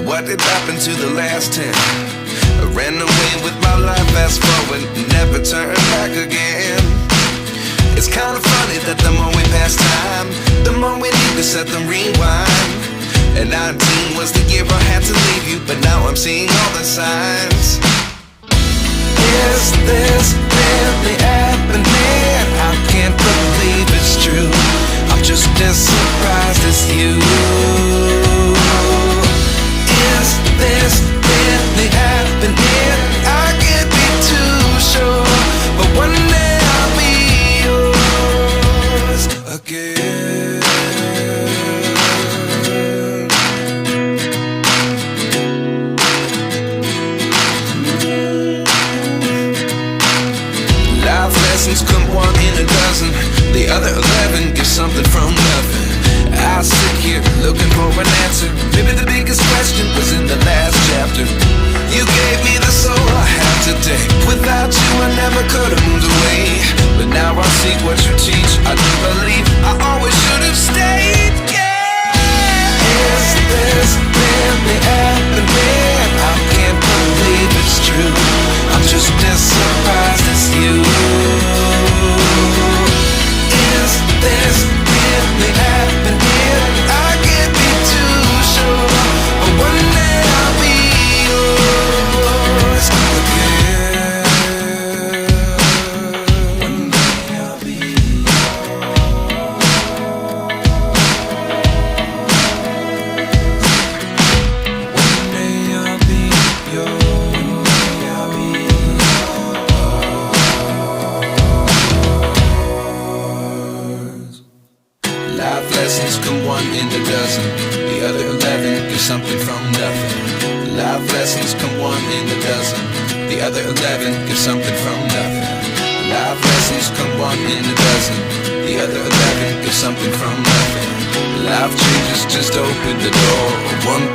what did happen to the last 10? I ran away with my life, fast forward, never turn back again. It's kinda funny that the more we pass time, the more we need to set them rewind. And 19 was the year I had to leave you, but now I'm seeing all the signs. Is this really happening? I can't believe it's true. I'm just as surprised as you. Is this really happening? I can't be too sure, but one day I'll be yours again. Life lessons come one in a dozen. The other 11 get something from nothing. I sit here looking for an answer. Maybe the biggest question was in the last chapter. You gave me the soul I have today. Without you I never could have moved away. But now I see what you teach. I do believe I always should have stayed. Yeah. Is this really happening? I can't believe it's true. I'm just as surprised as you. Is this really happening? I can't be too sure, but one day I'll be yours again. One day I'll be yours. One day I'll be yours. I'll be yours. Life lessons come one in a dozen. The other 11 get something from nothing. Life lessons come one in a dozen. The other 11 get something from nothing. Life lessons come one in a dozen. The other 11 get something from nothing. Life changes just open the door. One